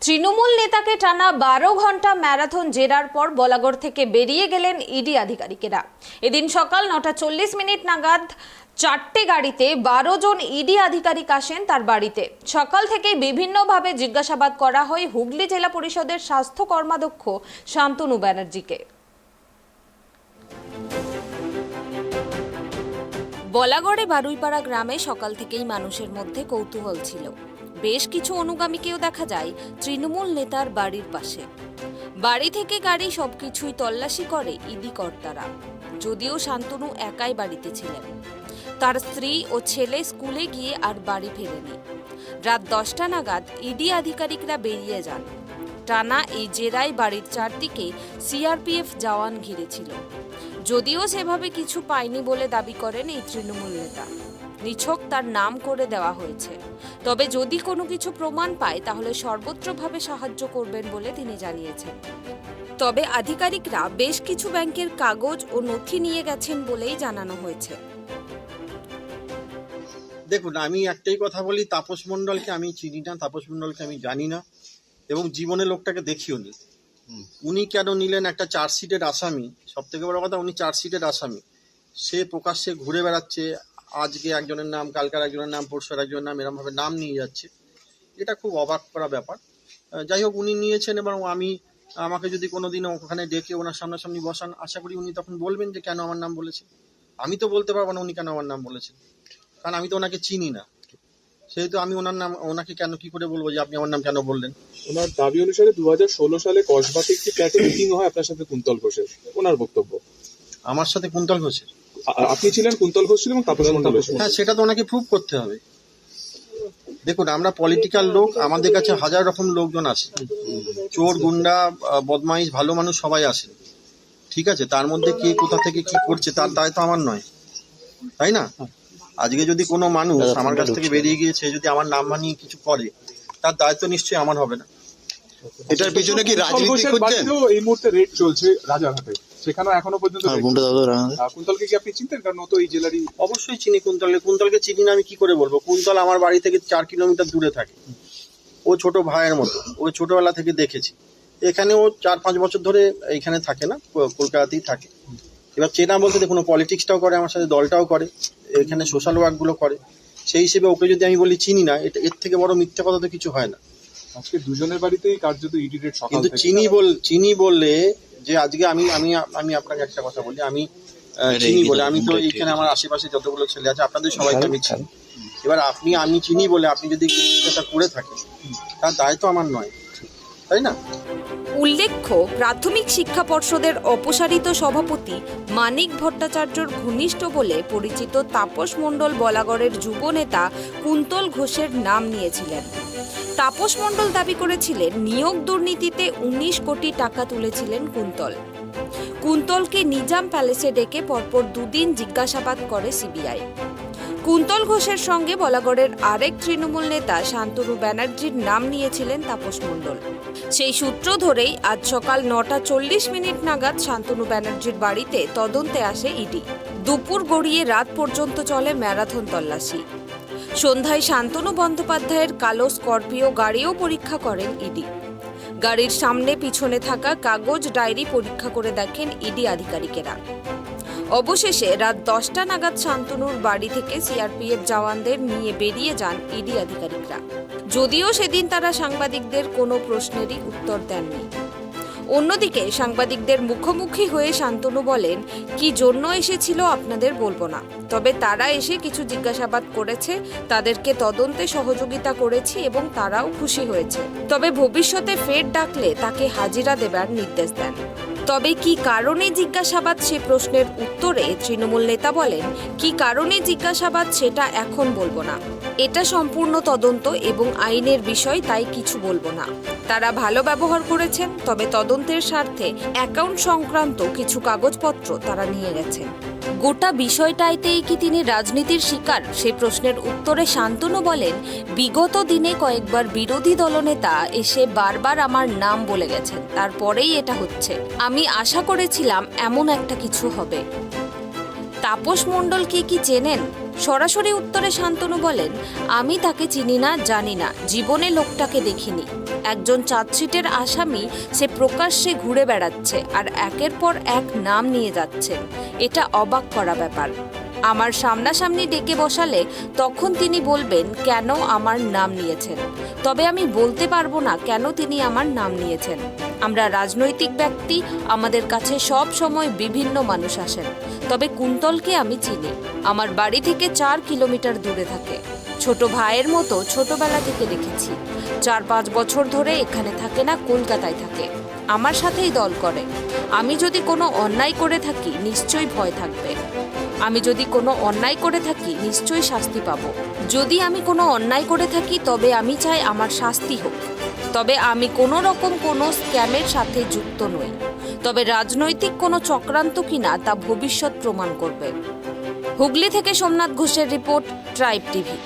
তৃণমূল নেতাকে টানা 12 ঘন্টা ম্যারাথন জেরার পর বলাগড় থেকে বেরিয়ে গেলেন ইডি আধিকারিকেরা। এদিন সকাল 9:40 নাগাদ 4টে গাড়িতে 12 জন ইডি আধিকারিক আসেন তার বাড়িতে। সকাল থেকে বিভিন্নভাবে জিজ্ঞাসাবাদ করা হয় হুগলি জেলা পরিষদের স্বাস্থ্য কর্মাধ্যক্ষ শান্তনু ব্যানার্জিকে। বলাগড়ে বারুইপাড়া গ্রামে সকাল থেকেই মানুষের মধ্যে কৌতূহল ছিল। বেশ কিছু অনুগামীকেও দেখা যায় তৃণমূল নেতার বাড়ির পাশে। বাড়ি থেকে গাড়ি সবকিছুই তল্লাশি করে ইডি কর্তারা। যদিও শান্তনু একাই বাড়িতে ছিলেন, তার স্ত্রী ও ছেলে স্কুলে গিয়ে আর বাড়ি ফেরেনি। রাত 10টা নাগাদ ইডি আধিকারিকরা বেরিয়ে যান। টানা এই জেরায় বাড়ির চারদিকে সিআরপিএফ জওয়ান ঘিরেছিল। যদিও সেভাবে কিছু পায়নি বলে দাবি করেন এই তৃণমূল নেতা। নিছক তার নাম করে দেওয়া হয়েছে, তবে যদি কোনো কিছু প্রমাণ পায় তাহলে সর্বত্রভাবে সাহায্য করবেন বলে তিনি জানিয়েছেন। তবে আধিকারিকরা বেশ কিছু ব্যাংকের কাগজ ও নথি নিয়ে গেছেন বলেই জানানো হয়েছে। দেখুন, আমি একটাই কথা বলি, তাপস মণ্ডলকে আমি চিনি না, তাপস মণ্ডলকে আমি জানি না এবং জীবনে লোকটাকে দেখিও নি। উনি কেন নিলেন একটা চার্জশিটের আসামি? সব থেকে বড় কথা, উনি চার্জশিটের আসামি। সে প্রকাশ্যে ঘুরে বেড়াচ্ছে, আজকে একজনের নাম, কালকার একজনের নাম, পরশু একজনের নাম, এরমভাবে নাম নিয়ে যাচ্ছে। এটা খুব অবাক করা ব্যাপার। যাই হোক, উনি নিয়েছেন এবং আমাকে যদি কোনোদিন ওখানে ডেকে ওনার সামনাসামনি বসান, আশা করি উনি তখন বলবেন যে কেন আমার নাম বলেছেন। আমি তো বলতে পারবো না উনি কেন আমার নাম বলেছেন, কারণ আমি তো ওনাকে চিনি না। সেহেতু আমি ওনাকে কেন কি করে বলবো যে আপনি আমার নাম কেন বললেন? ওনার দাবি অনুসারে 2016 সালে কসবাতে একটি ফ্ল্যাটে মিটিং হয় আপনার সাথে কুন্তল ঘোষের। ওনার বক্তব্য। আমার সাথে কুন্তল ঘোষের? আপনি ছিলেন, কুন্তল ঘোষ ছিলেন এবং তাপস মণ্ডল। হ্যাঁ, সেটা তো ওনাকে প্রুভ করতে হবে। দেখুন, আমরা পলিটিক্যাল লোক, আমাদের কাছে হাজার রকম লোকজন আসে, চোর, গুন্ডা, বদমাইশ, ভালো মানুষ সবাই আসে, ঠিক আছে? তার মধ্যে কে কোথা থেকে কি করছে তার দায় তো আমার নয়, তাই না? আজকে যদি কোনো মানুষ আমার কাছ থেকে বেরিয়ে গিয়ে সে যদি আমার নাম মানিয়ে কিছু করে, তার দায়িত্ব নিশ্চয়ই আমার হবে না। এটার পিছনে কি রাজনীতি করছেন? এই মুহূর্তে রেড চলছে রাজারহাটে, সেখানে এখনো পর্যন্ত কুন্তলকে কি আপনি চিনতেন? কারণ ও তো এই জেলারই। অবশ্যই চিনি কুন্তলকে চিনি না আমি কি করে বলবো? কুন্তল আমার বাড়ি থেকে 4 কিলোমিটার দূরে থাকে। ও ছোট ভাইয়ের মতো, ও ছোটবেলা থেকে দেখেছি। এখানে ও 4-5 বছর ধরে এখানে থাকে না, কলকাতাতেই থাকে। এবার চেনা বলতে দেখুন, পলিটিক্সটাও করে আমার সাথে, দলটাও করে, এখানে সোশ্যাল ওয়ার্কগুলো করে। সেই হিসেবে ওকে যদি আমি বলি চিনি না, এর থেকে বড় মিথ্যা কথা তো কিছু হয় না। আজকে দুজনের বাড়িতেই কার্যত ইডি রেড সকাল কিন্তু থেকে। চিনি বললে যে আজকে আমি আপনাকে একটা কথা বলি, আমি চিনি বলে, আমি তো এইখানে আমার আশেপাশে যতগুলো ছেলে আছে আপনাদের সবাইকে আমি চিনি। এবার আমি চিনি বলে আপনি যদি এটা করে থাকেন, তার দায় তো আমার নয়, তাই না? উল্লেখ্য, প্রাথমিক শিক্ষা পর্ষদের অপসারিত সভাপতি মানিক ভট্টাচার্যর ঘনিষ্ঠ বলে পরিচিত তাপস মণ্ডল বলাগড়ের যুব নেতা কুন্তল ঘোষের নাম নিয়েছিলেন। তাপস মণ্ডল দাবি করেছিলেন নিয়োগ দুর্নীতিতে 19 কোটি টাকা তুলেছিলেন কুন্তলকে নিজাম প্যালেসে ডেকে পরপর 2 দিন জিজ্ঞাসাবাদ করে সিবিআই। কুন্তল ঘোষের সঙ্গে বলাগড়ের আরেক তৃণমূল নেতা শান্তনু ব্যানার্জির নাম নিয়েছিলেন তাপস মণ্ডল। সেই সূত্র ধরেই আজ সকাল 9:40 নাগাদ শান্তনু ব্যানার্জির বাড়িতে তদন্তে আসে ইডি। দুপুর গড়িয়ে রাত পর্যন্ত চলে ম্যারাথন তল্লাশি। সন্ধ্যায় শান্তনু বন্দ্যোপাধ্যায়ের কালো স্করপিও গাড়িও পরীক্ষা করেন ইডি। গাড়ির সামনে পিছনে থাকা কাগজ ডায়েরি পরীক্ষা করে দেখেন ইডি আধিকারিকেরা। অবশেষে রাত 10টা নাগাদ শান্তনুর বাড়ি থেকে সিআরপিএফ জওয়ানদের নিয়ে বেরিয়ে যান ইডি আধিকারিকরা। যদিও সেদিন তারা সাংবাদিকদের কোনো প্রশ্নেরই উত্তর দেননি। অন্যদিকে সাংবাদিকদের মুখোমুখি হয়ে শান্তনু বলেন, কি জন্য এসেছিল আপনাদের বলবো না, তবে তারা এসে কিছু জিজ্ঞাসাবাদ করেছে, তাদেরকে তদন্তে সহযোগিতা করেছি এবং তারাও খুশি হয়েছে। তবে ভবিষ্যতে ফের ডাকলে তাকে হাজিরা দেবার নির্দেশ দেন। তবে কি কারণে জিজ্ঞাসাবাদ সে প্রশ্নের উত্তরে তৃণমূল নেতা বলেন, কি কারণে জিজ্ঞাসাবাদ সেটা এখন বলবো না, এটা সম্পূর্ণ তদন্ত এবং আইনের বিষয়, তাই কিছু বলবো না। তারা ভালো ব্যবহার করেছেন, তবে তদন্তের স্বার্থে অ্যাকাউন্ট সংক্রান্ত কিছু কাগজপত্র তারা নিয়ে গেছেন। গোটা বিষয়টাইতেই কি তিনি রাজনীতির শিকার, সে প্রশ্নের উত্তরে শান্তনু বলেন, বিগত দিনে কয়েকবার বিরোধী দলনেতা এসে বারবার আমার নাম বলে গেছেন, তারপরেই এটা হচ্ছে। আমি আশা করেছিলাম এমন একটা কিছু হবে। তাপস মণ্ডলকে কি চেনেন? সরাসরি উত্তরে শান্তনু বলেন, আমি তাকে চিনি না, জানি না, জীবনে লোকটাকে দেখিনি। একজন চার্জশিটের আসামি সে প্রকাশ্যে ঘুরে বেড়াচ্ছে আর একের পর এক নাম নিয়ে যাচ্ছে। এটা অবাক করা ব্যাপার। আমার সামনাসামনি ডেকে বসালে তখন তিনি বলবেন কেন আমার নাম নিয়েছেন, তবে আমি বলতে পারবো না কেন তিনি আমার নাম নিয়েছেন। আমরা রাজনৈতিক ব্যক্তি, আমাদের কাছে সব সময় বিভিন্ন মানুষ আসেন, তবে কুন্তলকে আমি চিনি। আমার বাড়ি থেকে 4 কিলোমিটার দূরে থাকে। ছোট ভাইয়ের মতো ছোটবেলা থেকে দেখেছি। 4-5 বছর ধরে এখানে থাকে না, কলকাতায় থাকে। আমার সাথেই দল করে। আমি যদি কোনো অন্যায় করে থাকি নিশ্চয়ই ভয় থাকবে। আমি যদি কোনো অন্যায় করে থাকি নিশ্চয়ই শাস্তি পাবো। যদি আমি কোনো অন্যায় করে থাকি তবে আমি চাই আমার শাস্তি হোক। তবে আমি কোনো রকম কোনো স্ক্যামের সাথে যুক্ত নই। তবে রাজনৈতিক কোনো চক্রান্ত কিনা তা ভবিষ্যৎ প্রমাণ করবে। হুগলি থেকে সোমনাথ ঘোষের রিপোর্ট, ট্রাইব টিভি।